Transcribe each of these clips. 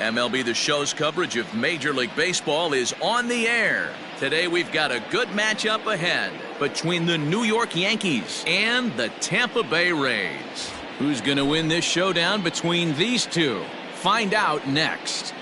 MLB The Show's coverage of Major League Baseball is on the air. Today we've got a good matchup ahead between the New York Yankees and the Tampa Bay Rays. Who's going to win this showdown between these two? Find out next.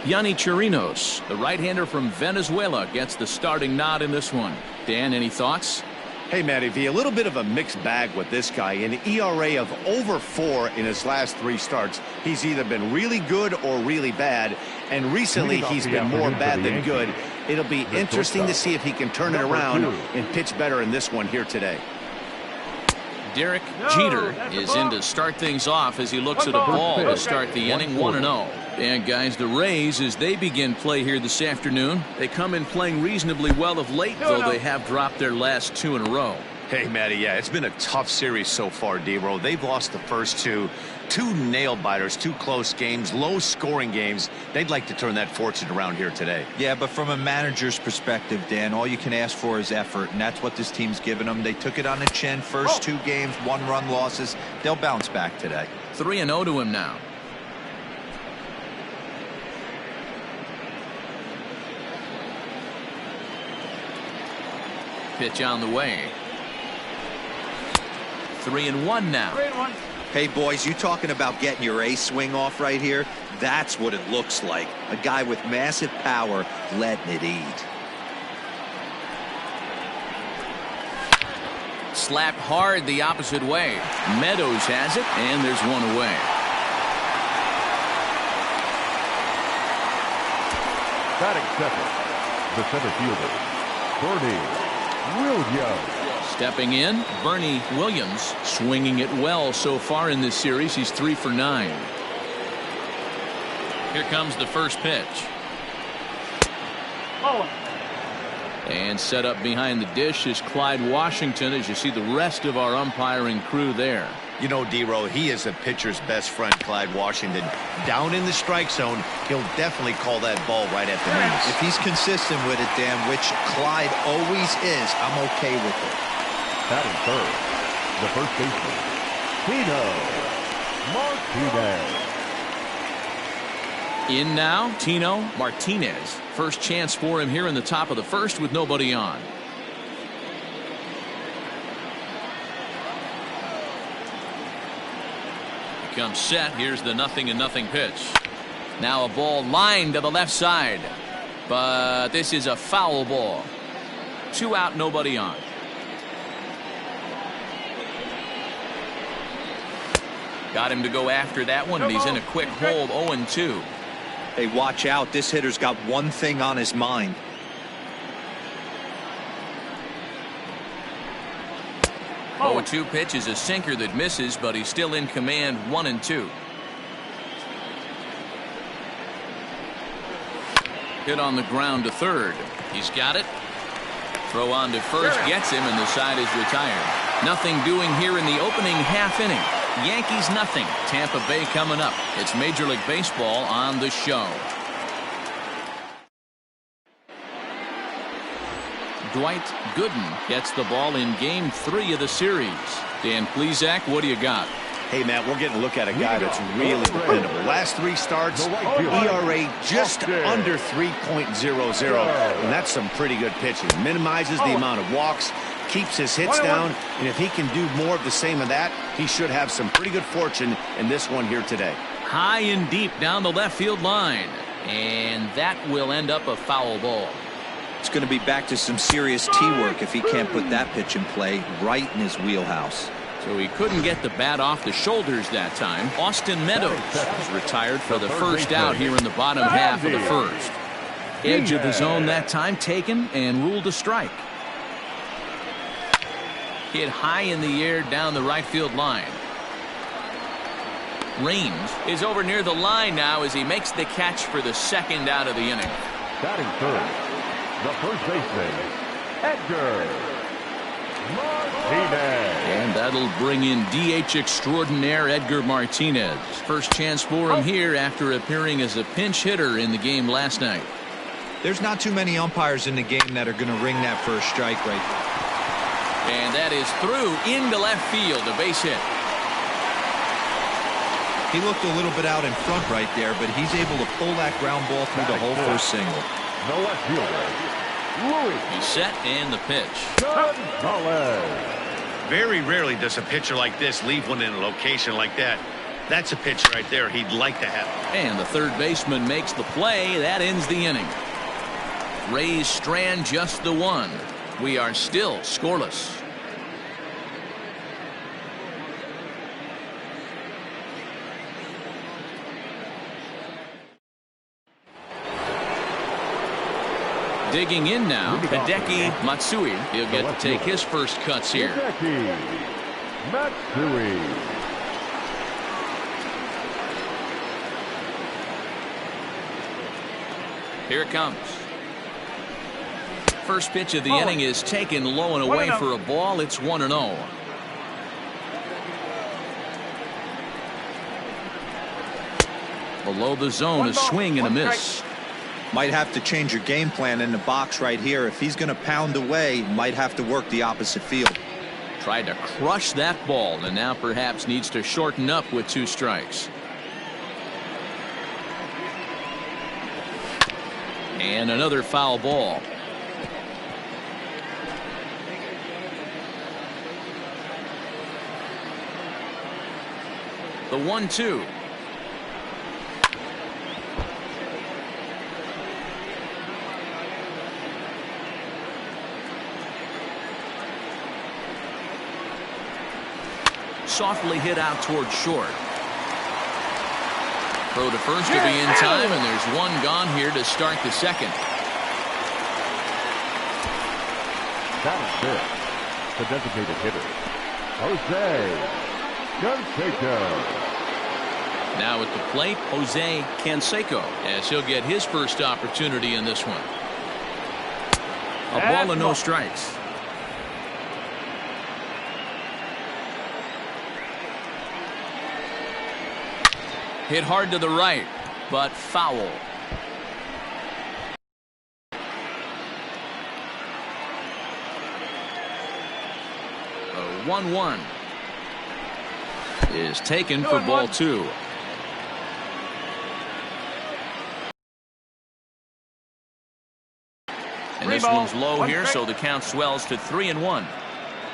Yonny Chirinos, the right-hander from Venezuela, gets the starting nod in this one. Dan, any thoughts? Hey, Matty V, a little bit of a mixed bag with this guy. An ERA of over 4 in his last 3 starts. He's either been really good or really bad, and recently he's been more bad than good. It'll be interesting to see if he can turn it around and pitch better in this one here today. Derek Jeter is in to start things off as he looks at a ball to start the inning 1-0. And guys, the Rays, as they begin play here this afternoon, they come in playing reasonably well of late, though they have dropped their last 2 in a row. Hey, Matty, yeah, it's been a tough series so far, D-Roll. They've lost the first 2 nail-biters, 2 close games, low-scoring games. They'd like to turn that fortune around here today. Yeah, but from a manager's perspective, Dan, all you can ask for is effort, and that's what this team's given them. They took it on the chin. First 2 games, 1-run losses. They'll bounce back today. 3-0 to him now. Pitch on the way. 3-1 now. 3-1. Hey, boys, you talking about getting your A swing off right here? That's what it looks like. A guy with massive power letting it eat. Slapped hard the opposite way. Meadows has it, and there's 1 away. Batting second, the center fielder, Bernie Williams. Stepping in, Bernie Williams, swinging it well so far in this series. He's 3 for 9. Here comes the first pitch. And set up behind the dish is Clyde Washington, as you see the rest of our umpiring crew there. You know, D-Row, he is a pitcher's best friend, Clyde Washington. Down in the strike zone, he'll definitely call that ball right at the knees. If he's consistent with it, Dan, which Clyde always is, I'm okay with it. Batting third, the first baseman, Tino Martinez. In now, Tino Martinez. First chance for him here in the top of the first with nobody on. He comes set. Here's the 0-0 pitch. Now a ball lined to the left side. But this is a foul ball. 2 out, nobody on. Got him to go after that one, and he's in a quick hold, 0-2. Hey, watch out. This hitter's got one thing on his mind. Oh, 0-2 pitch is a sinker that misses, but he's still in command, 1-2. Hit on the ground to third. He's got it. Throw on to first gets him, and the side is retired. Nothing doing here in the opening half inning. Yankees nothing. Tampa Bay coming up. It's Major League Baseball on the show. Dwight Gooden gets the ball in game 3 of the series. Dan Plesac, what do you got? Hey, Matt, we're getting a look at a guy that's really dependable. Last 3 starts, ERA just under 3.00, and that's some pretty good pitching. Minimizes the amount of walks, keeps his hits down, and if he can do more of the same of that, he should have some pretty good fortune in this one here today. High and deep down the left field line, and that will end up a foul ball. It's going to be back to some serious tee work if he can't put that pitch in play right in his wheelhouse. So he couldn't get the bat off the shoulders that time. Austin Meadows is retired for the first out here in the bottom half of the first. Edge of the zone that time taken and ruled a strike. Hit high in the air down the right field line. Raines is over near the line now as he makes the catch for the second out of the inning. Batting third, the first baseman, Edgar Martinez. And that'll bring in DH extraordinaire Edgar Martinez. First chance for him here after appearing as a pinch hitter in the game last night. There's not too many umpires in the game that are going to ring that first strike right there. And that is through into left field, a base hit. He looked a little bit out in front right there, but he's able to pull that ground ball through the hole for a single. The left fielder, Louis. He's set and the pitch. Very rarely does a pitcher like this leave one in a location like that. That's a pitch right there he'd like to have. And the third baseman makes the play. That ends the inning. Rays strand just the one. We are still scoreless. Digging in now, Hideki Matsui. He'll get to take his first cuts here. Hideki Matsui. Here it comes. First pitch of the inning is taken low and away for a ball. It's 1-0. Below the zone, a swing and a miss. Might have to change your game plan in the box right here. If he's going to pound away, might have to work the opposite field. Tried to crush that ball and now perhaps needs to shorten up with 2 strikes. And another foul ball. The 1-2. Softly hit out toward short. Throw to first to be in time, and there's one gone here to start the second. That is it. The designated hitter, Jose Canseco. Now at the plate, Jose Canseco, as he'll get his first opportunity in this one. A ball and no strikes. Hit hard to the right, but foul. The 1-1 is taken for ball 2. And this one's low here, so the count swells to 3-1.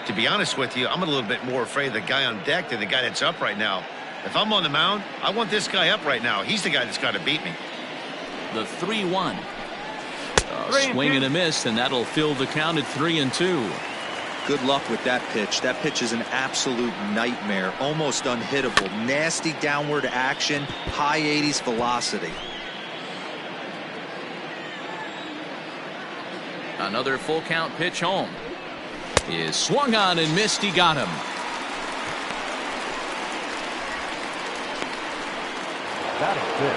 To be honest with you, I'm a little bit more afraid of the guy on deck than the guy that's up right now. If I'm on the mound, I want this guy up right now. He's the guy that's got to beat me. The 3-1. Swing and a miss, and that'll fill the count at 3-2. Good luck with that pitch. That pitch is an absolute nightmare. Almost unhittable. Nasty downward action. High 80s velocity. Another full count pitch home. Is swung on and missed. He got him. That is it.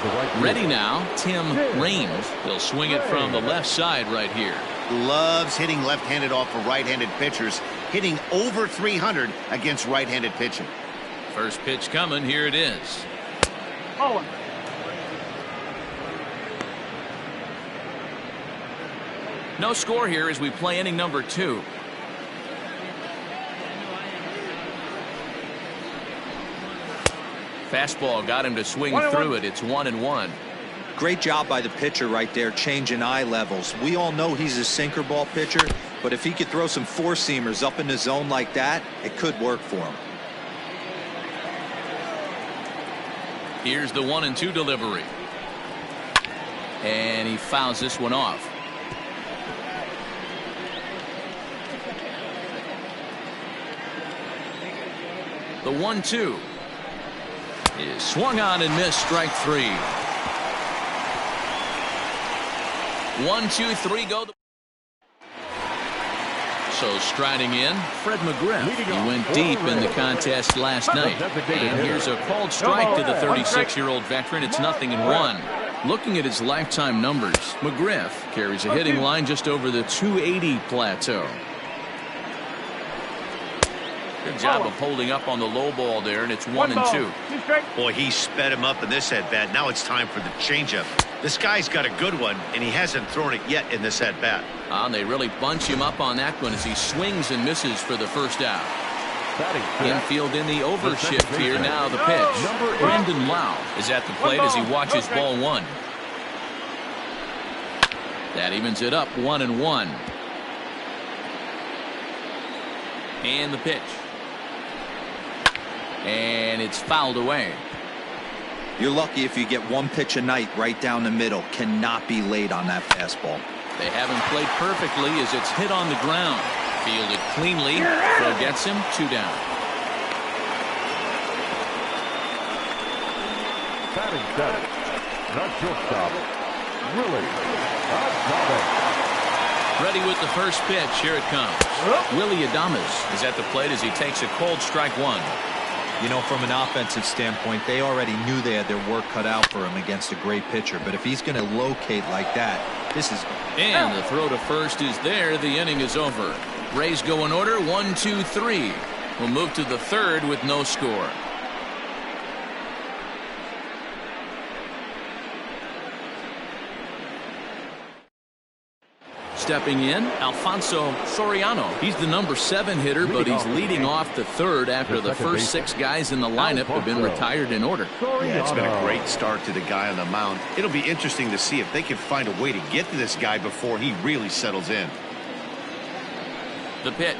The right Ready now, Tim Raines. He'll swing it from the left side right here. Loves hitting left-handed off of right-handed pitchers, hitting over 300 against right-handed pitching. First pitch coming. Here it is. No score here as we play inning number 2. Fastball got him to swing through it. It's 1-1. Great job by the pitcher right there, changing eye levels. We all know he's a sinker ball pitcher, but if he could throw some four-seamers up in the zone like that, it could work for him. Here's the 1-2 delivery. And he fouls this one off. The 1-2 is swung on and missed. Strike 3. 1, 2, 3 go. So striding in, Fred McGriff. He went deep in the contest last night. And here's a called strike to the 36-year-old veteran. It's 0-1. Looking at his lifetime numbers, McGriff carries a hitting line just over the 280 plateau. Good job of holding up on the low ball there, and it's 1-2. Boy, he sped him up in this at bat. Now it's time for the changeup. This guy's got a good one, and he hasn't thrown it yet in this at-bat. And they really bunch him up on that one as he swings and misses for the first out. Infield in the overshift here now. The pitch. Brandon Lau is at the plate as he watches ball one. That evens it up 1-1. And the pitch. And it's fouled away. You're lucky if you get one pitch a night right down the middle. Cannot be late on that fastball. They haven't played perfectly as it's hit on the ground. Fielded cleanly. Throw gets him 2 down. Batting seventh. Not shortstop. Willie. Ready with the first pitch. Here it comes. Willie Adames is at the plate as he takes a cold strike one. You know, from an offensive standpoint, they already knew they had their work cut out for him against a great pitcher. But if he's going to locate like that, this is... And the throw to first is there. The inning is over. Rays go in order 1, 2, 3. We'll move to the third with no score. Stepping in, Alfonso Soriano. He's the number 7 hitter, but he's leading off the third after the first 6 guys in the lineup have been retired in order. Yeah, it's been a great start to the guy on the mound. It'll be interesting to see if they can find a way to get to this guy before he really settles in. The pitch.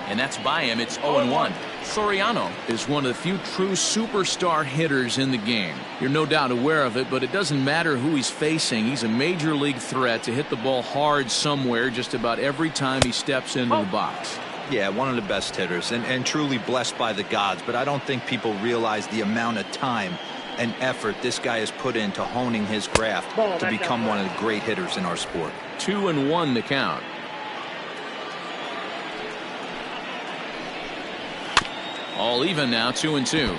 And that's by him. It's 0-1. Soriano is one of the few true superstar hitters in the game. You're no doubt aware of it, but it doesn't matter who he's facing. He's a major league threat to hit the ball hard somewhere just about every time he steps into the box. Yeah, one of the best hitters and truly blessed by the gods, but I don't think people realize the amount of time and effort this guy has put into honing his craft to become one of the great hitters in our sport. 2-1 the count. All even now, 2-2.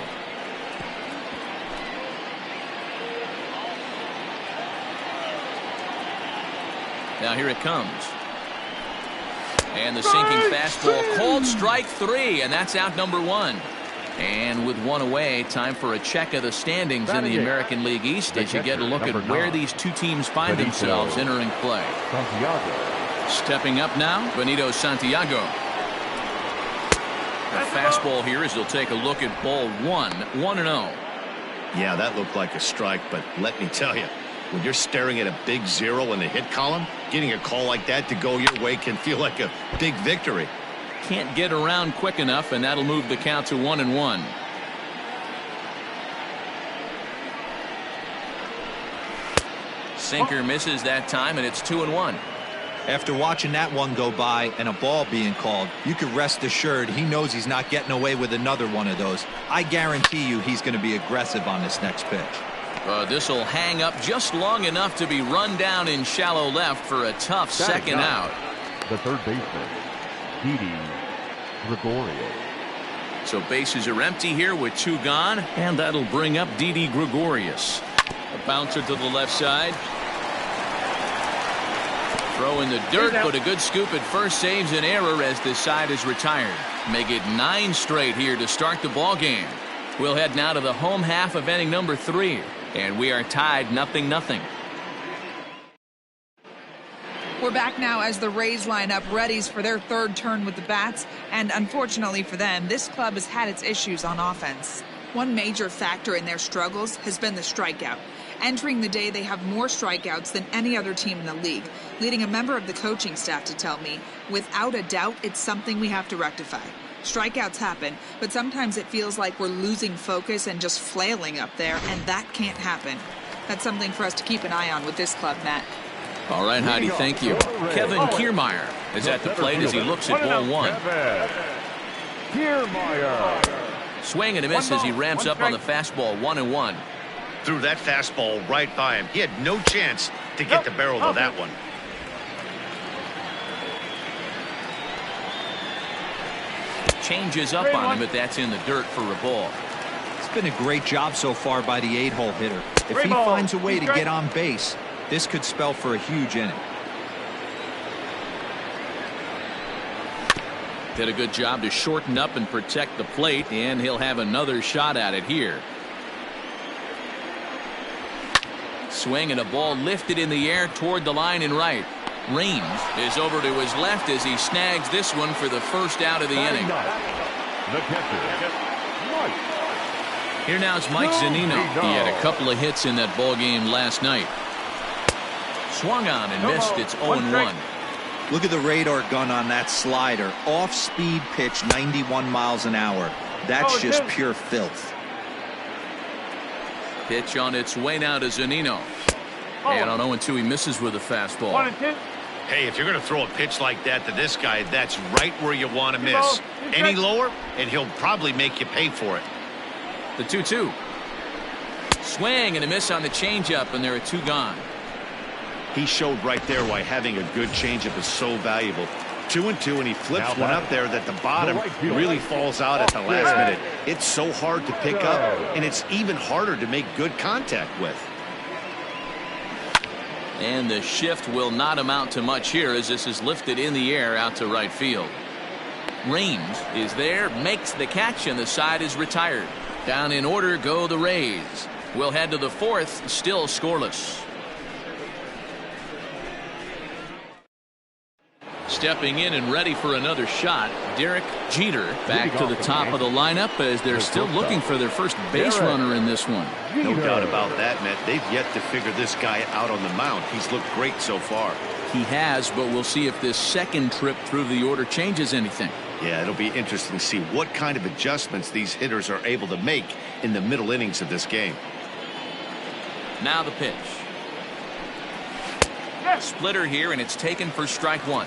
Now here it comes. And the sinking fastball called strike 3, and that's out number 1. And with 1 away, time for a check of the standings in the American League East as you get a look at where these two teams find themselves entering play. Stepping up now, Benito Santiago. A fastball here as they'll take a look at ball 1, 1-0. Yeah, that looked like a strike, but let me tell you, when you're staring at a big 0 in the hit column, getting a call like that to go your way can feel like a big victory. Can't get around quick enough, and that'll move the count to 1-1. Sinker misses that time, and it's 2-1. After watching that one go by and a ball being called, you can rest assured he knows he's not getting away with another one of those. I guarantee you he's going to be aggressive on this next pitch. This will hang up just long enough to be run down in shallow left for a tough second out. The third baseman, Didi Gregorius. So bases are empty here with 2 gone, and that'll bring up Didi Gregorius. A bouncer to the left side. Throw in the dirt, but a good scoop at first saves an error as this side is retired. Make it 9 straight here to start the ball game. We'll head now to the home half of inning number 3, and we are tied 0-0. We're back now as the Rays line up readies for their third turn with the bats, and unfortunately for them, this club has had its issues on offense. One major factor in their struggles has been the strikeout. Entering the day, they have more strikeouts than any other team in the league, leading a member of the coaching staff to tell me, without a doubt, it's something we have to rectify. Strikeouts happen, but sometimes it feels like we're losing focus and just flailing up there, and that can't happen. That's something for us to keep an eye on with this club, Matt. All right, Heidi, thank you. Kevin Kiermaier is at the plate as he looks at ball 1. Kiermaier. Swing and a miss as he ramps up on the fastball 1-1. Threw that fastball right by him. He had no chance to get the barrel of that one. Changes up on him, but that's in the dirt for a ball. It's been a great job so far by the 8-hole hitter. If he finds a way to get on base, this could spell for a huge inning. Did a good job to shorten up and protect the plate, and he'll have another shot at it here. swing and a ball lifted in the air toward the line and right. Raines is over to his left as he snags this one for the first out of the inning. The catcher, Mike. Here now is Mike Zunino. He had a couple of hits in that ball game last night. Swung on and missed. It's 0-1. Look at the radar gun on that slider. Off-speed pitch, 91 miles an hour. That's just pure filth. Pitch on its way now to Zunino. And on 0-2, he misses with a fastball. Hey, if you're going to throw a pitch like that to this guy, that's right where you want to miss. Any lower, and he'll probably make you pay for it. The 2-2. Swing and a miss on the changeup, and there are two gone. He showed right there why having a good changeup is so valuable. 2-2, and he flips one up there that the bottom really falls out at the last minute. It's so hard to pick up, and it's even harder to make good contact with. And the shift will not amount to much here as this is lifted in the air out to right field. Raines is there, makes the catch, and the side is retired. Down in order go the Rays. We'll head to the fourth, still scoreless. Stepping in and ready for another shot, Derek Jeter back to the top of the lineup as they're still looking for their first base runner in this one. No doubt about that, Matt. They've yet to figure this guy out on the mound. He's looked great so far. He has, but we'll see if this second trip through the order changes anything. Yeah, it'll be interesting to see what kind of adjustments these hitters are able to make in the middle innings of this game. Now the pitch. Splitter here, and it's taken for strike one.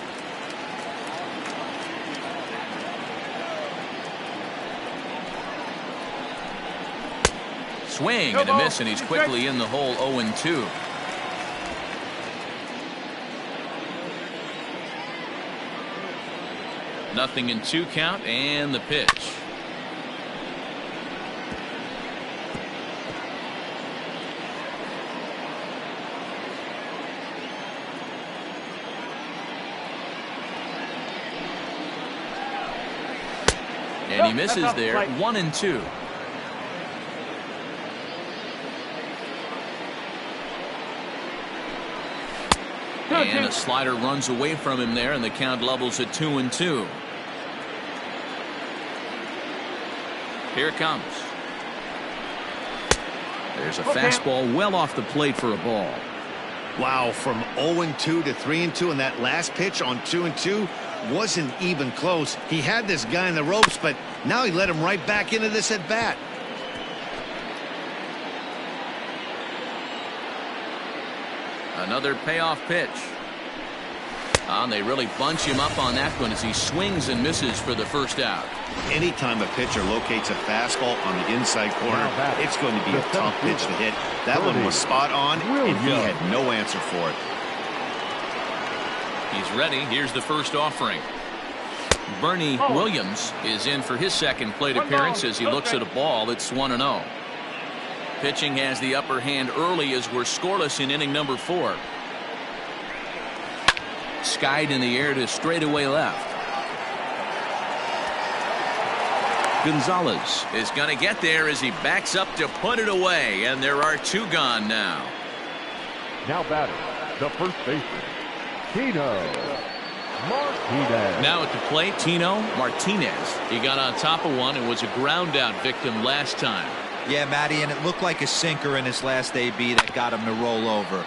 Swing and a miss, and he's quickly in the hole. 0-2. Nothing in 2 count, and the pitch. And he misses there. 1-2. And a slider runs away from him there, and the count levels at 2-2. Here it comes. There's a fastball well off the plate for a ball. Wow, from 0-2 to 3-2, and that last pitch on 2-2 wasn't even close. He had this guy in the ropes, but now he let him right back into this at bat. Another payoff pitch. And they really bunch him up on that one as he swings and misses for the first out. Anytime a pitcher locates a fastball on the inside corner, it's going to be a tough pitch to hit. That one was spot on, and he had no answer for it. He's ready. Here's the first offering. Bernie Williams is in for his second plate appearance as he looks at a ball. It's 1-0. Pitching has the upper hand early as we're scoreless in inning number 4. Skied in the air to straightaway left. Gonzalez is going to get there as he backs up to put it away, and there are 2 gone now. Now batting, the first baseman, Tino Martinez. Now at the plate, Tino Martinez. He got on top of one and was a ground out victim last time. Yeah, Matty, and it looked like a sinker in his last AB that got him to roll over.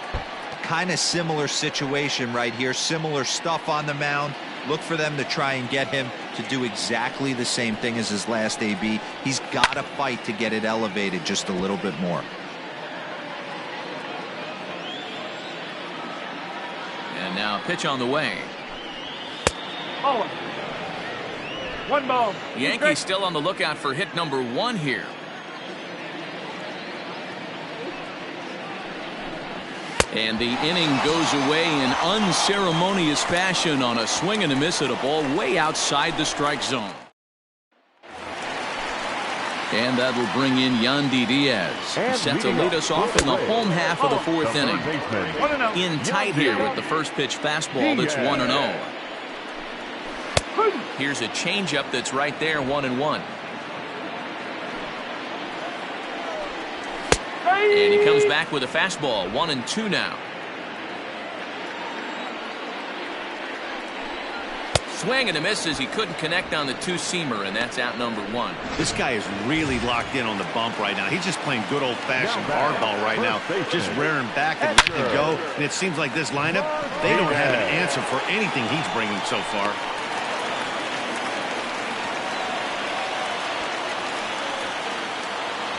Kind of similar situation right here. Similar stuff on the mound. Look for them to try and get him to do exactly the same thing as his last AB. He's got to fight to get it elevated just a little bit more. And now a pitch on the way. Oh. 1 ball. Yankees still on the lookout for hit number 1 here. And the inning goes away in unceremonious fashion on a swing and a miss at a ball way outside the strike zone. And that will bring in Yandy Diaz. He's set to lead us off in the home half of the 4th inning. In tight here with the first pitch fastball that's 1-0. Here's a changeup that's right there, 1-1. And he comes back with a fastball. 1-2 now. Swing and a miss as he couldn't connect on the two-seamer, and that's out number 1. This guy is really locked in on the bump right now. He's just playing good old-fashioned hardball right now, just rearing back and letting it go. And it seems like this lineup, they don't have an answer for anything he's bringing so far.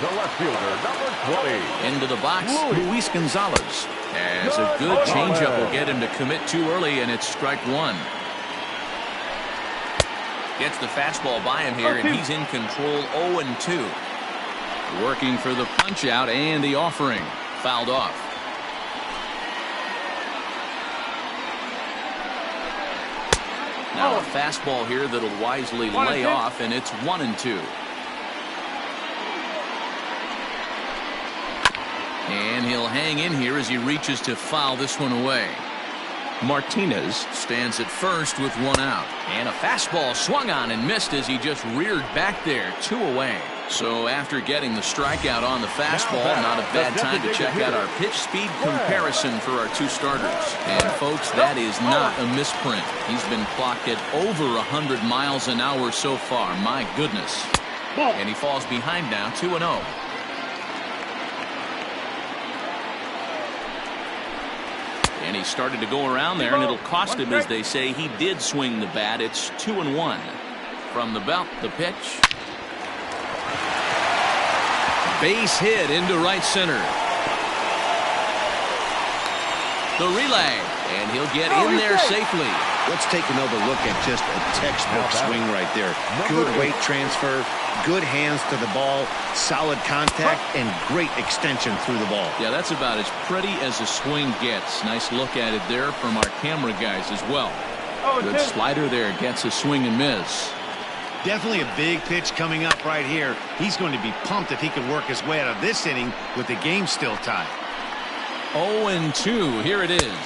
The left fielder, number 20. Into the box, Luis Gonzalez. As a good changeup will get him to commit too early, and it's strike 1. Gets the fastball by him here, and he's in control. 0-2. Working for the punch out and the offering. Fouled off. Now a fastball here that'll wisely lay off, and it's 1-2. And he'll hang in here as he reaches to foul this one away. Martinez stands at first with 1 out. And a fastball swung on and missed as he just reared back there. 2 away. So after getting the strikeout on the fastball, not a bad time to check out our pitch speed comparison for our 2 starters. And folks, that is not a misprint. He's been clocked at over 100 miles an hour so far. My goodness. And he falls behind now, 2-0. And he started to go around there, and it'll cost him, as they say. He did swing the bat. It's 2-1. From the belt, the pitch. Base hit into right center. The relay, and he'll get in there safely. Let's take another look at just a textbook swing right there. Good weight transfer, good hands to the ball, solid contact, and great extension through the ball. Yeah, that's about as pretty as a swing gets. Nice look at it there from our camera guys as well. Good slider there, gets a swing and miss. Definitely a big pitch coming up right here. He's going to be pumped if he can work his way out of this inning with the game still tied. 0-2, here it is.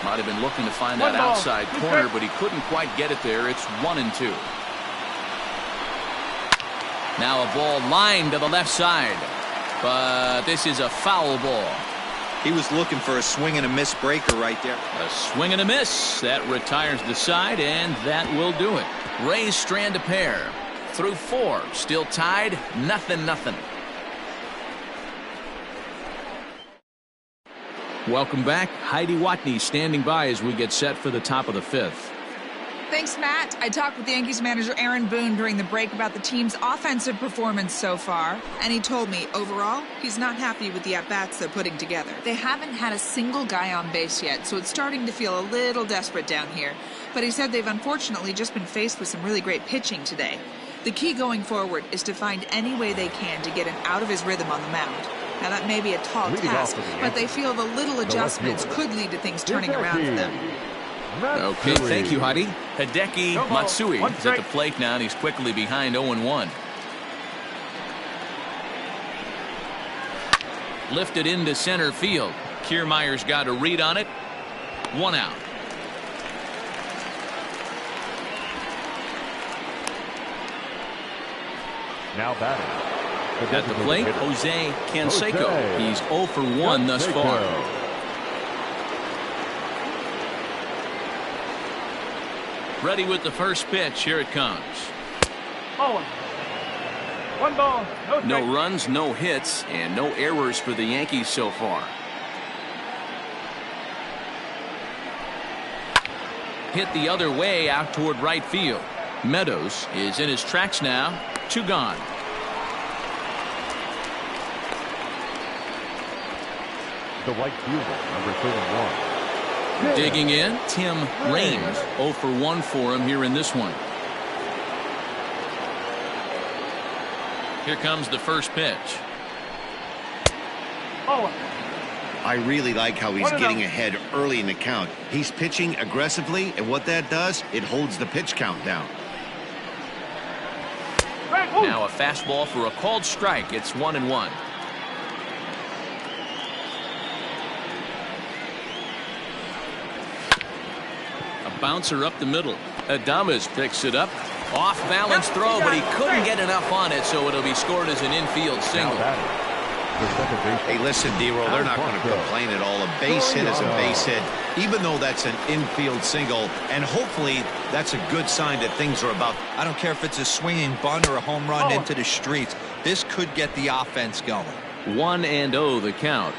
Might have been looking to find that outside corner, but he couldn't quite get it there. It's 1-2. Now a ball lined to the left side, but this is a foul ball. He was looking for a swing and a miss breaker right there. A swing and a miss. That retires the side, and that will do it. Rays strand a pair. Through 4. Still tied. 0-0. Welcome back. Heidi Watney standing by as we get set for the top of the 5th. Thanks, Matt. I talked with Yankees manager Aaron Boone during the break about the team's offensive performance so far, and he told me, overall, he's not happy with the at-bats they're putting together. They haven't had a single guy on base yet, so it's starting to feel a little desperate down here. But he said they've unfortunately just been faced with some really great pitching today. The key going forward is to find any way they can to get him out of his rhythm on the mound. Now, that may be a tall task, but they feel the little adjustments could lead to things turning around for them. Okay, thank you, Heidi. Hideki Matsui is at the plate now, and he's quickly behind 0-1. Lifted into center field. Kiermaier's got a read on it. 1 out. Now batting. At the plate, Jose Canseco. He's 0 for 1 thus far. Ready with the first pitch. Here it comes. 1 ball, no runs, no hits, and no errors for the Yankees so far. Hit the other way out toward right field. Meadows is in his tracks now. 2 gone. The right fielder, number 31. Digging in, Tim Raines. 0 for 1 for him here in this one. Here comes the first pitch. I really like how he's getting ahead early in the count. He's pitching aggressively, and what that does, it holds the pitch count down. Now a fastball for a called strike. It's 1-1. Bouncer up the middle. Adames picks it up. Off balance throw, but he couldn't get enough on it, so it'll be scored as an infield single. The second baseman. Hey, listen, D-Roll, they're not going to complain at all. A base hit is a base hit, even though that's an infield single, and hopefully that's a good sign that things are about. I don't care if it's a swinging bunt or a home run into the streets. This could get the offense going. 1-0 the count.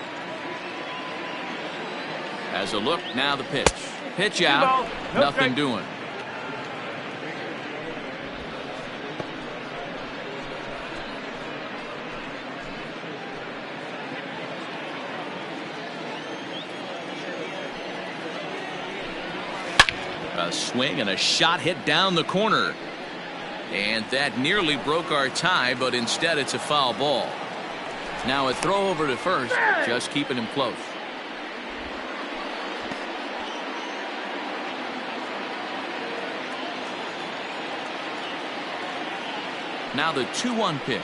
As a look, now the pitch. Pitch out, nothing doing. A swing and a shot hit down the corner. And that nearly broke our tie, but instead it's a foul ball. Now a throw over to first, just keeping him close. Now the 2-1 pitch.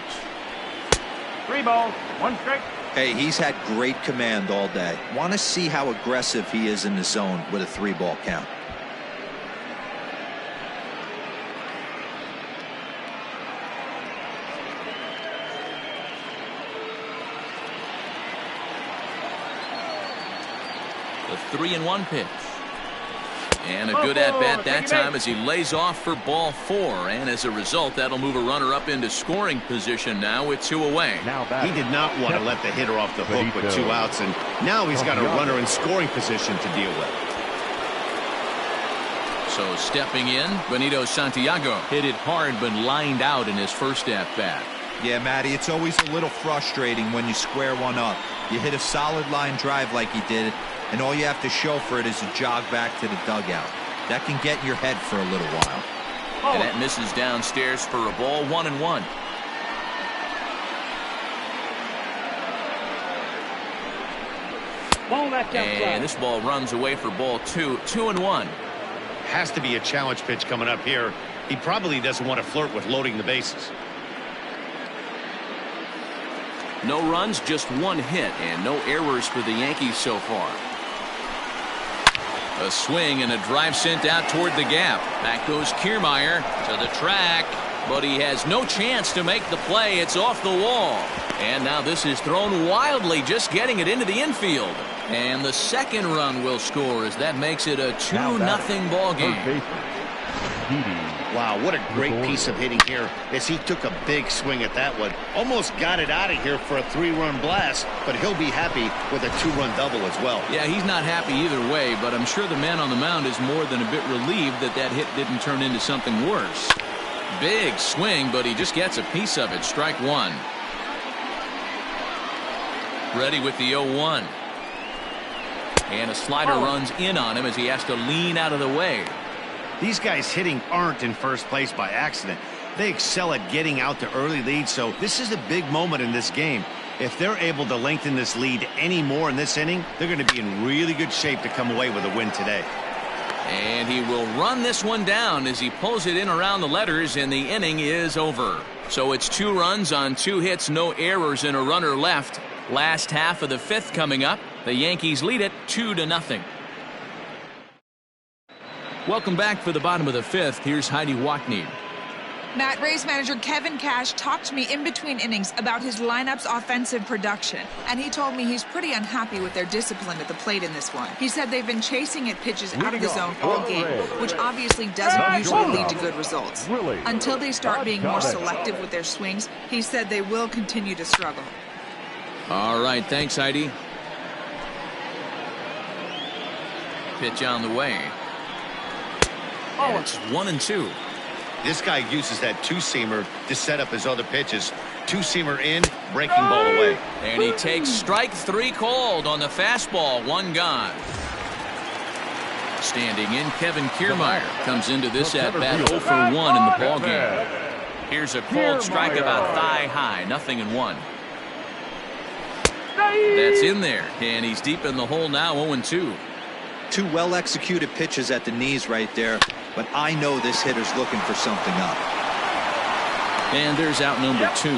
3 balls, 1 strike. Hey, he's had great command all day. Want to see how aggressive he is in the zone with a 3-ball count. The 3-1 pitch. And a good at-bat that time as he lays off for ball 4. And as a result, that'll move a runner up into scoring position now with 2 away. He did not want to let the hitter off the hook with 2 outs, and now he's got a runner in scoring position to deal with. So stepping in, Benito Santiago hit it hard but lined out in his first at-bat. Yeah, Matty, it's always a little frustrating when you square one up. You hit a solid line drive like he did, and all you have to show for it is a jog back to the dugout. That can get in your head for a little while. And that misses downstairs for a ball. 1-1. And this ball runs away for ball 2. 2-1. Has to be a challenge pitch coming up here. He probably doesn't want to flirt with loading the bases. No runs, just 1 hit, and no errors for the Yankees so far. A swing and a drive sent out toward the gap. Back goes Kiermaier to the track, but he has no chance to make the play. It's off the wall. And now this is thrown wildly, just getting it into the infield. And the second run will score as that makes it a 2-0 ball game. Wow, what a great piece of hitting here as he took a big swing at that one. Almost got it out of here for a 3-run blast, but he'll be happy with a 2-run double as well. Yeah, he's not happy either way, but I'm sure the man on the mound is more than a bit relieved that that hit didn't turn into something worse. Big swing, but he just gets a piece of it. Strike 1. Ready with the 0-1. And a slider runs in on him as he has to lean out of the way. These guys hitting aren't in first place by accident. They excel at getting out to early leads, so this is a big moment in this game. If they're able to lengthen this lead any more in this inning, they're going to be in really good shape to come away with a win today. And he will run this one down as he pulls it in around the letters, and the inning is over. So it's 2 runs on 2 hits, no errors, and a runner left. Last half of the 5th coming up. The Yankees lead it 2-0. Welcome back for the bottom of the 5th. Here's Heidi Wackney. Matt, Rays manager Kevin Cash talked to me in between innings about his lineup's offensive production, and he told me he's pretty unhappy with their discipline at the plate in this one. He said they've been chasing at pitches out of the zone all game, which obviously doesn't usually lead to good results. Until they start being more selective with their swings, he said they will continue to struggle. All right, thanks, Heidi. Pitch on the way. And it's 1-2. This guy uses that 2-seamer to set up his other pitches. 2-seamer in, breaking ball away. And he takes strike 3 called on the fastball. 1 gone. Standing in, Kevin Kiermaier comes into this at-bat 0 for 1 in the ballgame. Here's a called strike about thigh high. 0-1. That's in there, and he's deep in the hole now. 0-2. 2 well-executed pitches at the knees right there, but I know this hitter's looking for something up. And there's out number 2.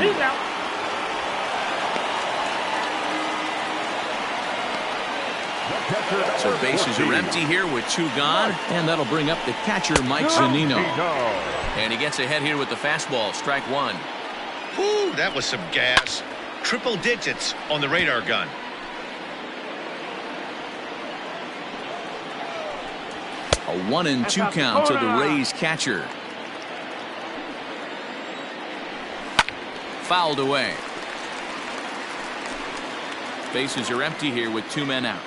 So bases are empty here with 2 gone, and that'll bring up the catcher, Mike Zunino. And he gets ahead here with the fastball. Strike 1. Whew, that was some gas. triple digits on the radar gun. A 1-2 count to the Rays catcher. Fouled away. Bases are empty here with 2 men out.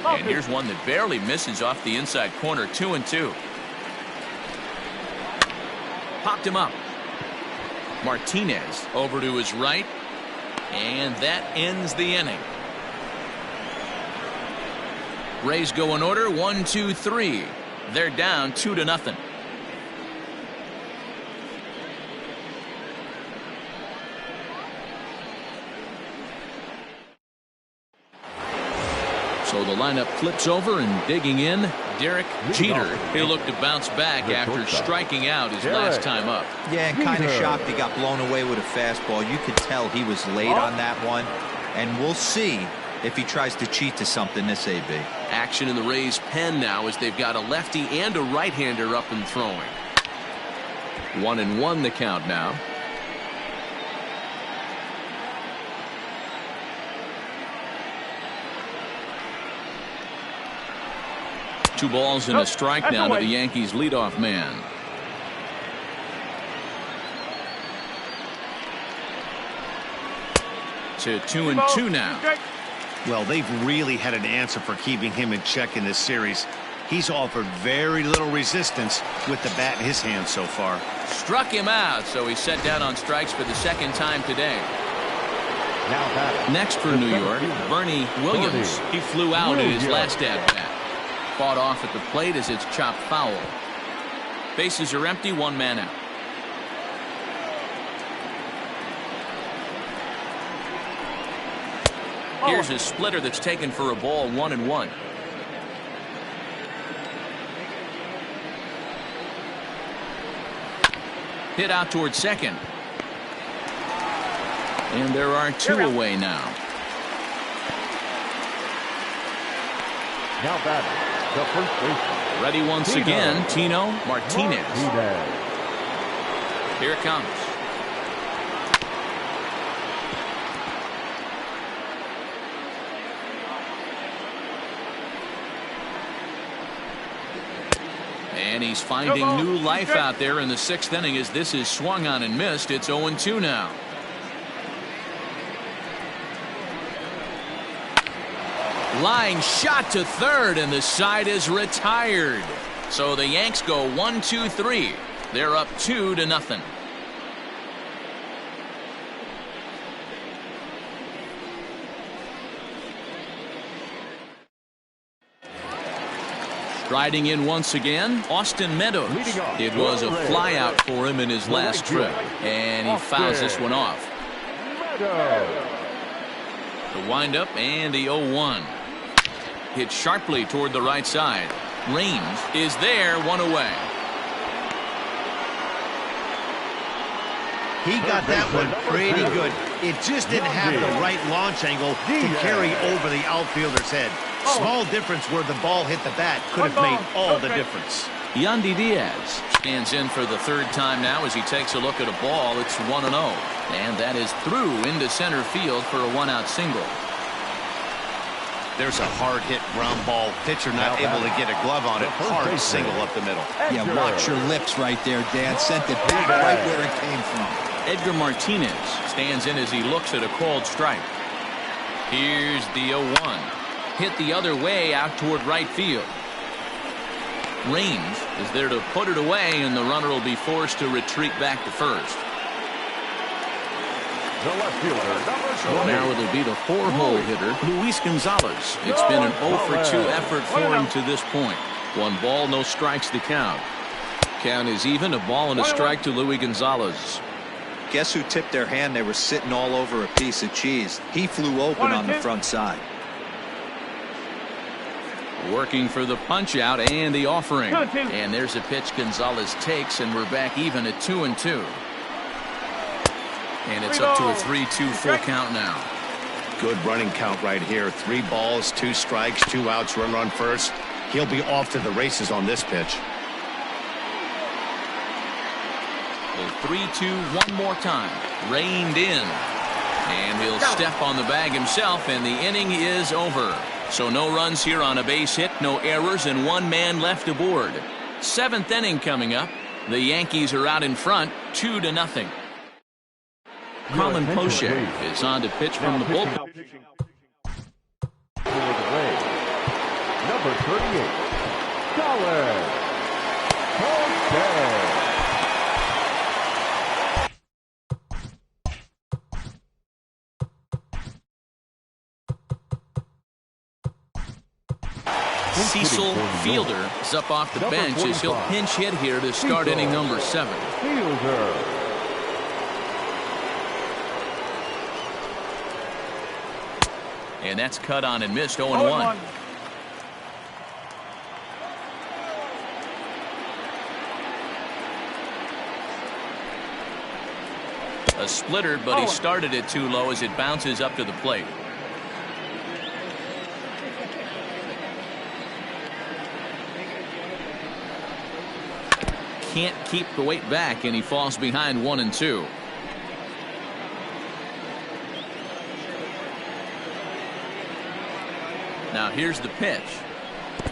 And here's one that barely misses off the inside corner. 2-2. Popped him up. Martinez over to his right. And that ends the inning. Rays go in order. 1, 2, 3. They're down 2-0. So the lineup flips over, and digging in, Derek Jeter. He'll look to bounce back after striking out his last time up. Yeah, and kind of shocked he got blown away with a fastball. You could tell he was late on that one, and we'll see if he tries to cheat to something this AB. Action in the Rays' pen now as they've got a lefty and a right-hander up and throwing. 1-1 the count now. Two balls and a strike now to the Yankees leadoff man. To 2-2 now. Well, they've really had an answer for keeping him in check in this series. He's offered very little resistance with the bat in his hand so far. Struck him out, so he's set down on strikes for the second time today. Next for New York, Bernie Williams. He flew out in his last at-bat. Fought off at the plate as it's chopped foul. Bases are empty, 1 man out. Here's a splitter that's taken for a ball. 1-1. Hit out towards second. And there are 2 away now. Now batting, the first baseman. Ready once again, Tino Martinez. Here it comes. And he's finding new life out there in the 6th inning as this is swung on and missed. It's 0-2 now. Line shot to third, and the side is retired. So the Yanks go 1, 2, 3. They're up 2-0. Striding in once again, Austin Meadows. It was a flyout for him in his last trip, and he fouls this one off. The windup and the 0-1. Hit sharply toward the right side. Raines is there, 1 away. He got that one pretty good. It just didn't have the right launch angle to carry over the outfielder's head. Small difference where the ball hit the bat could have made all the difference. Yandy Diaz stands in for the 3rd time now as he takes a look at a ball. It's 1-0. And that is through into center field for a 1-out single. There's a hard-hit ground ball. Pitcher not able to get a glove on it. Hard single up the middle. Yeah, watch your lips right there, Dan. Sent it back right where it came from. Edgar Martinez stands in as he looks at a called strike. Here's the 0-1. Hit the other way out toward right field. Raines is there to put it away, and the runner will be forced to retreat back to first. The left fielder, So now it'll be the 4-hole hitter, Luis Gonzalez. It's been an 0-for-2 effort for him to this point. 1 ball, no strikes to count. Count is even, a ball and a strike to Luis Gonzalez. Guess who tipped their hand? They were sitting all over a piece of cheese. He flew open on the front side. Working for the punch out and the offering. And there's a pitch Gonzalez takes, and we're back even at 2-2. And it's up to a 3-2 full count now. Good running count right here. 3 balls, 2 strikes, 2 outs, runner on first. He'll be off to the races on this pitch. The 3-2 one more time. Reined in. And he'll step on the bag himself, and the inning is over. So no runs here on a base hit, no errors, and one man left aboard. 7th inning coming up. The Yankees are out in front, 2-0. Colin Poche is on to pitch from the bullpen. For the Rays, number 38, Colin Poche. Cecil Fielder is up off the bench as he'll pinch hit here to start inning number 7. Fielder. And that's cut on and missed. 0-1. A splitter, but he started it too low as it bounces up to the plate. Can't keep the weight back, and he falls behind 1-2. Now here's the pitch,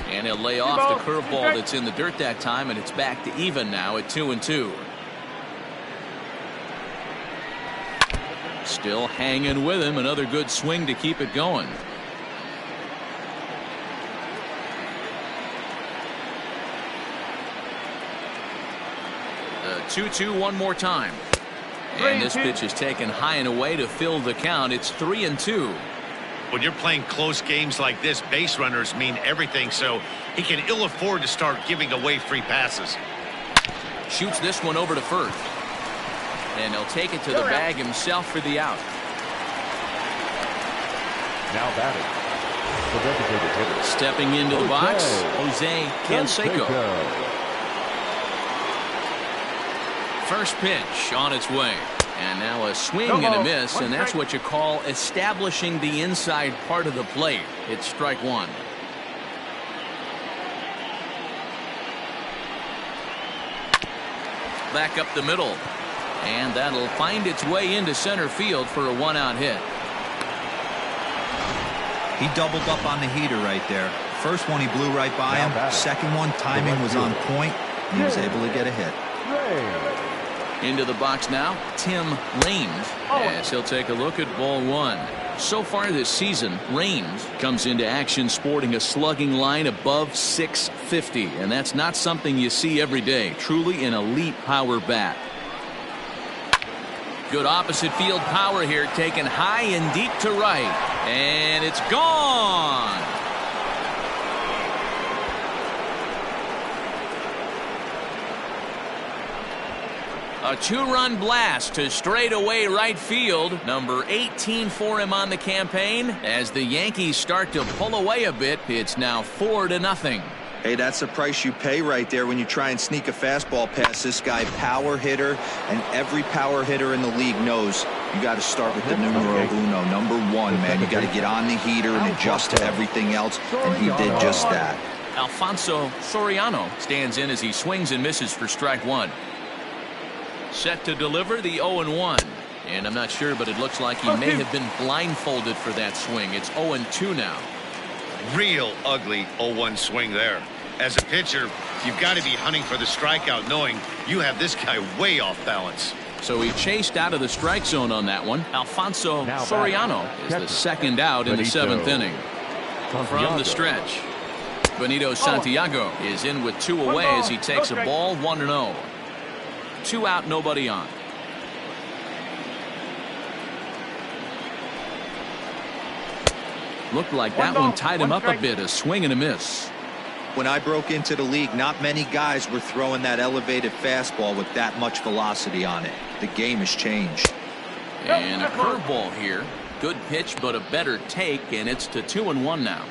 and he'll lay off the curveball that's in the dirt that time, and it's back to even now at 2-2. Still hanging with him. Another good swing to keep it going. The 2-2 one more time. And this pitch is taken high and away to fill the count. It's 3-2. When you're playing close games like this, base runners mean everything, so he can ill afford to start giving away free passes. Shoots this one over to first. And he'll take it to the bag himself for the out. Now batting, the designated hitter. Stepping into the box, Jose Canseco. First pitch on its way. And now a swing and a miss, and that's what you call establishing the inside part of the plate. It's strike one. Back up the middle. And that'll find its way into center field for a one-out hit. He doubled up on the heater right there. First one he blew right by him. Second one, timing was on point, and he was able to get a hit. Into the box now, Tim Raines, as he'll take a look at ball one. So far this season, Raines comes into action sporting a slugging line above 650, and that's not something you see every day. Truly an elite power bat. Good opposite field power here, taken high and deep to right, and it's gone. A two-run blast to straightaway right field. Number 18 for him on the campaign. As the Yankees start to pull away a bit, it's now 4-0. Hey, that's the price you pay right there when you try and sneak a fastball past this guy. Power hitter, and every power hitter in the league knows you got to start with the numero uno, number one, man. You got to get on the heater and adjust to everything else, and he did just that. Alfonso Soriano stands in as he swings and misses for strike one. Set to deliver the 0-1. And I'm not sure, but it looks like he may have been blindfolded for that swing. It's 0-2 now. Real ugly 0-1 swing there. As a pitcher, you've got to be hunting for the strikeout, knowing you have this guy way off balance. So he chased out of the strike zone on that one. Alfonso Soriano is the second out in the 7th inning. From the stretch, Benito Santiago is in with 2 away as he takes a ball 1-0. 2 out, nobody on. Looked like that one tied him up a bit. A swing and a miss. When I broke into the league, not many guys were throwing that elevated fastball with that much velocity on it. The game has changed. And a curveball here. Good pitch, but a better take, and it's to 2-1 now.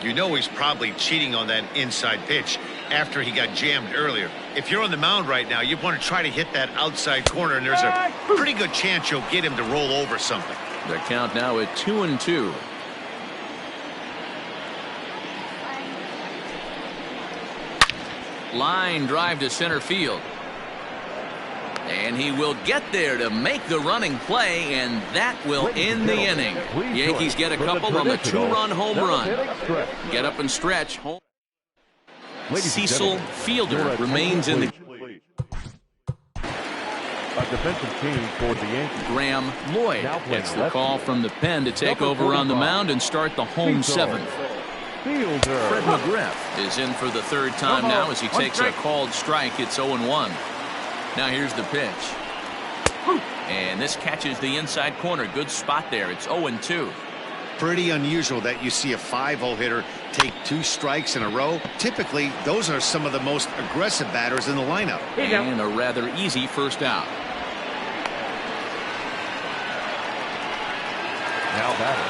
You know he's probably cheating on that inside pitch after he got jammed earlier. If you're on the mound right now, you want to try to hit that outside corner, and there's a pretty good chance you'll get him to roll over something. The count now at 2-2. Line drive to center field. And he will get there to make the running play, and that will end the inning. Yankees get a couple on the 2-run home run. Get up and stretch. Cecil Fielder remains in the... A defensive change for the Yankees. Graham Lloyd gets the call from the pen to take over on the mound and start the home seventh. Fred McGriff is in for the third time now as he takes a called strike. It's 0-1. Now here's the pitch. And this catches the inside corner. Good spot there. It's 0-2. Pretty unusual that you see a 5-hole hitter take 2 strikes in a row. Typically, those are some of the most aggressive batters in the lineup. And a rather easy first out. Now batter,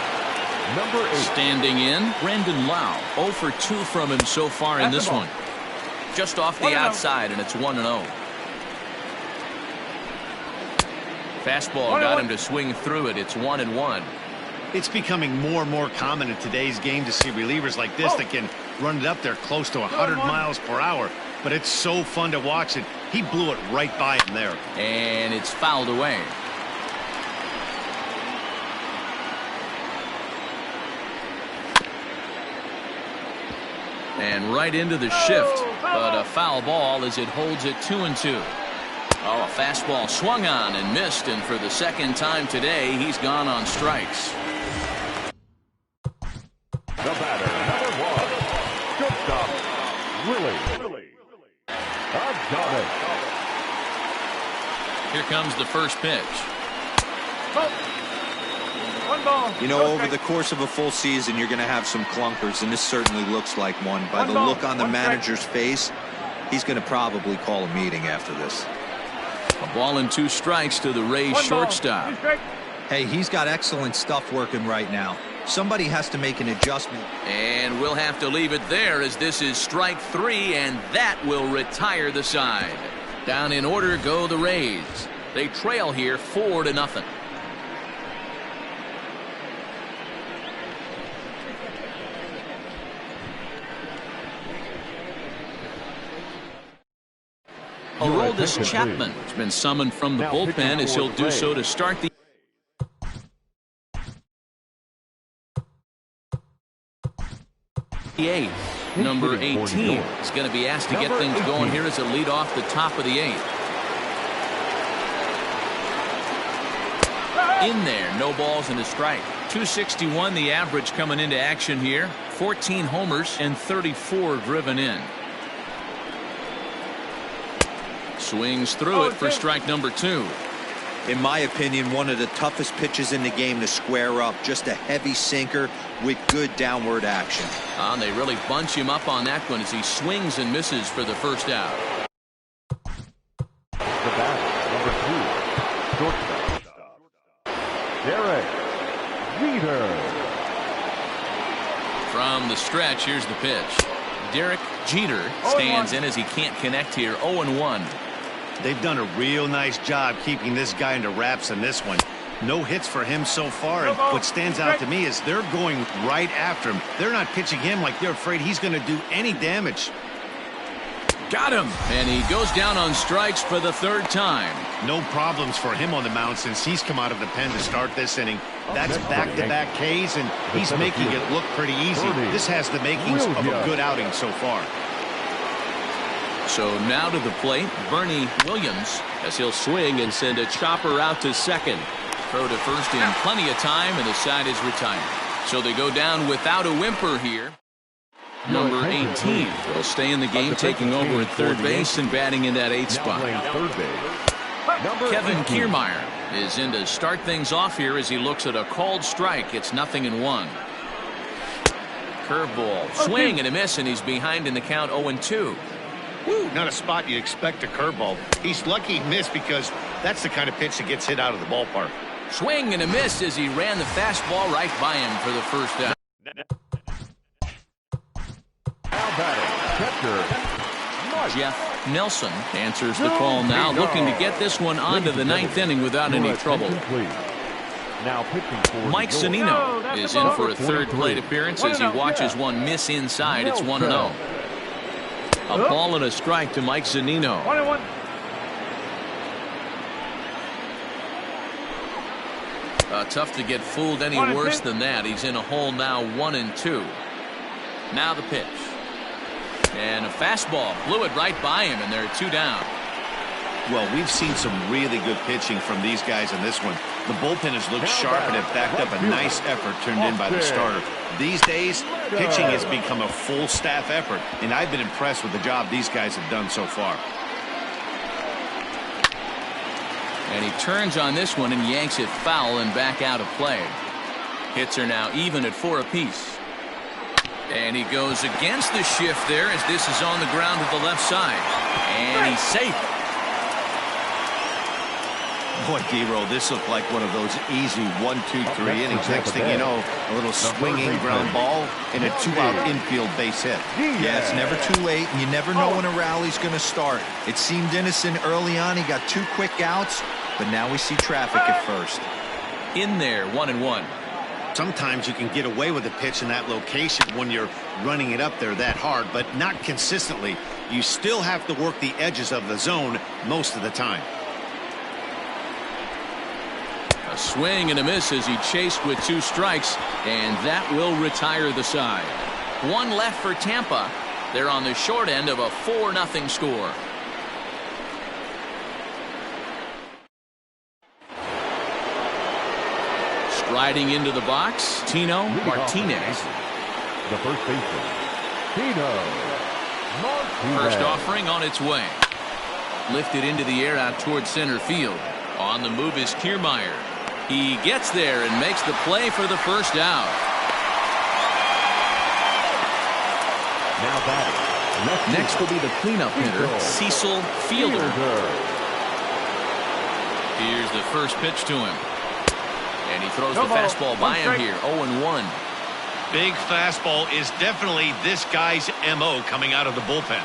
number 8. Standing in, Brandon Lau. 0 for 2 from him so far in this one. Just off the outside, and it's 1-0. Fastball got him to swing through it. It's 1-1. It's becoming more and more common in today's game to see relievers like this that can run it up there close to 100 miles per hour. But it's so fun to watch it. He blew it right by him there. And it's fouled away. And right into the shift. But a foul ball as it holds it 2-2. Oh, a fastball swung on and missed, and for the second time today, he's gone on strikes. The batter, number 1, shortstop, Willie. Got it. Here comes the first pitch. One ball. You know, over the course of a full season, you're going to have some clunkers, and this certainly looks like one. By the look on the manager's face, he's going to probably call a meeting after this. A ball and 2 strikes to the Rays shortstop. Hey, he's got excellent stuff working right now. Somebody has to make an adjustment. And we'll have to leave it there as this is strike 3, and that will retire the side. Down in order go the Rays. They trail here 4-0. Aroldis Chapman has been summoned from the bullpen as he'll do so to start the 8th. Number 18 is going to be asked to get things going here as a lead off the top of the 8th. In there, no balls and a strike. 261 the average coming into action here. 14 homers and 34 driven in. Swings through it for strike number 2. In my opinion, one of the toughest pitches in the game to square up. Just a heavy sinker with good downward action. They really bunch him up on that one as he swings and misses for the first out. The batter, number 2, shortstop, Derek Jeter. From the stretch, here's the pitch. Derek Jeter stands in as he can't connect here. 0-1. They've done a real nice job keeping this guy into wraps in this one. No hits for him so far, and what stands out to me is they're going right after him. They're not pitching him like they're afraid he's going to do any damage. Got him, and he goes down on strikes for the 3rd time. No problems for him on the mound since he's come out of the pen to start this inning. That's back-to-back Ks, and he's making it look pretty easy. This has the makings of a good outing so far. So now to the plate, Bernie Williams, as he'll swing and send a chopper out to second. Throw to first in plenty of time, and the side is retired. So they go down without a whimper here. Number 18 will stay in the game, taking over at third base and batting in that 8th spot. Kevin Kiermaier is in to start things off here as he looks at a called strike. It's 0-1. Curveball, swing and a miss, and he's behind in the count 0-2. Woo, not a spot you'd expect a curveball. He's lucky he missed because that's the kind of pitch that gets hit out of the ballpark. Swing and a miss as he ran the fastball right by him for the first out. Now batting, catcher, Jeff Nelson answers the call now, looking to get this one onto the 9th inning without any trouble. Now pitching for Mike Zunino is in for a 3rd plate appearance as he watches one miss inside. It's 1-0. A ball and a strike to Mike Zunino. 1-1. Tough to get fooled any worse than that. He's in a hole now, 1-2. Now the pitch. And a fastball blew it right by him, and there are 2 down. Well, we've seen some really good pitching from these guys in this one. The bullpen has looked sharp and have backed up a nice effort turned in by the starter. These days, pitching has become a full staff effort, and I've been impressed with the job these guys have done so far. And he turns on this one and yanks it foul and back out of play. Hits are now even at 4 apiece. And he goes against the shift there as this is on the ground to the left side. And he's safe. Boy, D-Roll, this looked like one of those easy 1-2-3 innings. Next thing you know, a little swinging ground ball and a 2-out infield base hit. Yeah, it's never too late, and you never know when a rally's going to start. It seemed innocent early on. He got 2 quick outs, but now we see traffic at first. In there, 1-1. Sometimes you can get away with a pitch in that location when you're running it up there that hard, but not consistently. You still have to work the edges of the zone most of the time. A swing and a miss as he chased with 2 strikes, and that will retire the side. 1 left for Tampa. They're on the short end of a 4-0 score. Striding into the box, Tino Martinez. The first baseman, Tino Martinez. First offering on its way. Lifted into the air out towards center field. On the move is Kiermaier. He gets there and makes the play for the first out. Now batting. Next will be the cleanup hitter, Cecil Fielder. Here's the first pitch to him. And he throws the fastball by him here, 0-1. Big fastball is definitely this guy's MO coming out of the bullpen.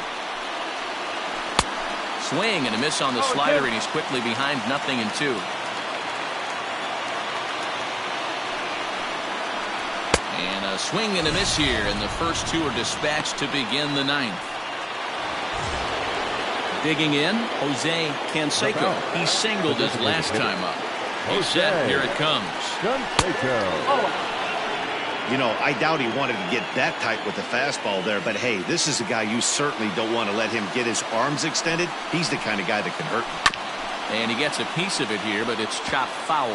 Swing and a miss on the slider, and he's quickly behind 0-2. And a swing and a miss here, and the first 2 are dispatched to begin the 9th. Digging in, Jose Canseco. He singled his last time up. He's set. Here it comes. You know, I doubt he wanted to get that tight with the fastball there, but hey, this is a guy you certainly don't want to let him get his arms extended. He's the kind of guy that can hurt you. And he gets a piece of it here, but it's chopped foul.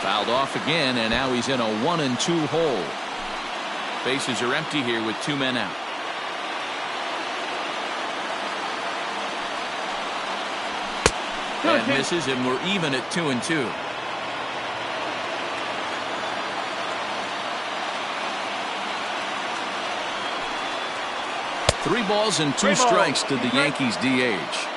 Fouled off again, and now he's in a 1-2 hole. Bases are empty here with 2 men out. And misses, and we're even at 2-2. Three balls and 2 strikes to the Yankees DH.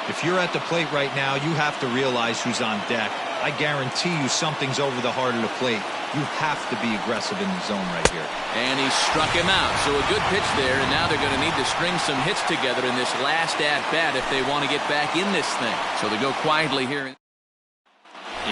If you're at the plate right now, you have to realize who's on deck. I guarantee you something's over the heart of the plate. You have to be aggressive in the zone right here. And he struck him out. So a good pitch there, and now they're going to need to string some hits together in this last at-bat if they want to get back in this thing. So they go quietly here.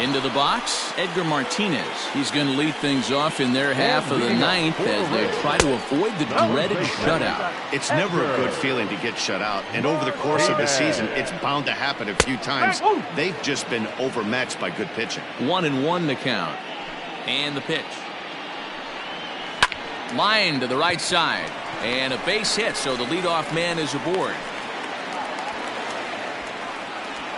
Into the box, Edgar Martinez. He's going to lead things off in their half of the 9th as they try to avoid the dreaded shutout. It's never a good feeling to get shut out, and over the course of the season, it's bound to happen a few times. They've just been overmatched by good pitching. 1-1 to count. And the pitch. Line to the right side. And a base hit, so the leadoff man is aboard.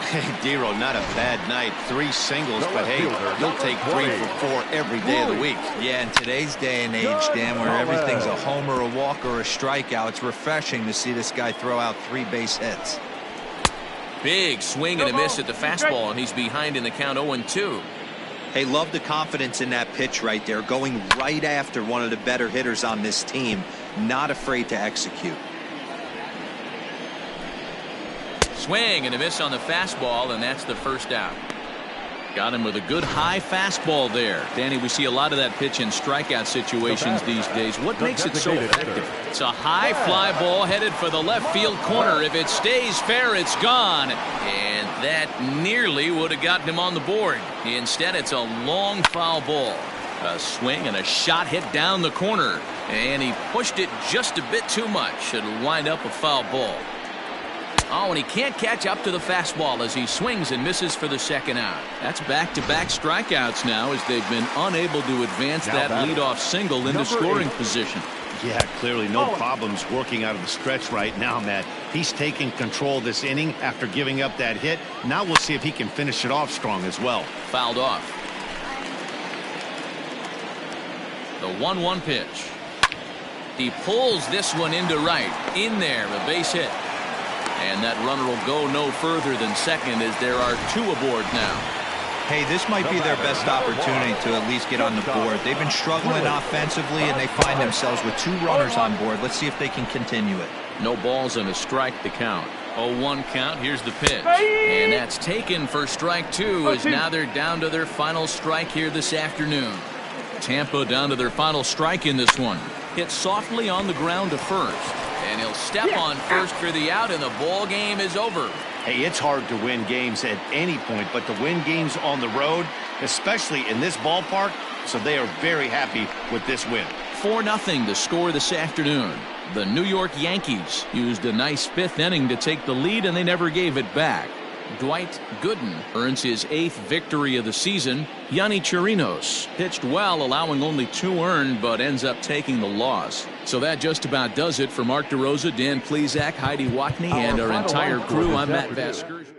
Hey, Dero, not a bad night. 3 singles, but hey, you'll take 3 for 4 every day of the week. Yeah, in today's day and age, Dan, where everything's a homer, a walk, or a strikeout, it's refreshing to see this guy throw out 3 base hits. Big swing and a miss at the fastball, and he's behind in the count 0-2. Hey, love the confidence in that pitch right there, going right after one of the better hitters on this team, not afraid to execute. Swing and a miss on the fastball, and that's the first out. Got him with a good high fastball there. Danny, we see a lot of that pitch in strikeout situations these days. What makes it so effective? It's a high fly ball headed for the left field corner. If it stays fair, it's gone. And that nearly would have gotten him on the board. Instead, it's a long foul ball. A swing and a shot hit down the corner. And he pushed it just a bit too much. It'll wind up a foul ball. Oh, and he can't catch up to the fastball as he swings and misses for the second out. That's back-to-back strikeouts now as they've been unable to advance that leadoff single into scoring position. Yeah, clearly no problems working out of the stretch right now, Matt. He's taking control this inning after giving up that hit. Now we'll see if he can finish it off strong as well. Fouled off. The 1-1 pitch. He pulls this one into right. In there, a base hit. And that runner will go no further than second as there are two aboard now. Hey, this might be their best opportunity to at least get on the board. They've been struggling offensively, and they find themselves with two runners on board. Let's see if they can continue it. No balls and a strike to count. 0-1 count. Here's the pitch. And that's taken for strike two as now they're down to their final strike here this afternoon. Tampa down to their final strike in this one. Hit softly on the ground to first. And he'll step on first for the out, and the ball game is over. Hey, it's hard to win games at any point, but to win games on the road, especially in this ballpark, so they are very happy with this win. 4-0 the score this afternoon. The New York Yankees used a nice fifth inning to take the lead, and they never gave it back. Dwight Gooden earns his 8th victory of the season. Yonny Chirinos pitched well, allowing only 2 earned, but ends up taking the loss. So that just about does it for Mark DeRosa, Dan Plesac, Heidi Watney, and our entire crew. I'm Matt Vasgersian.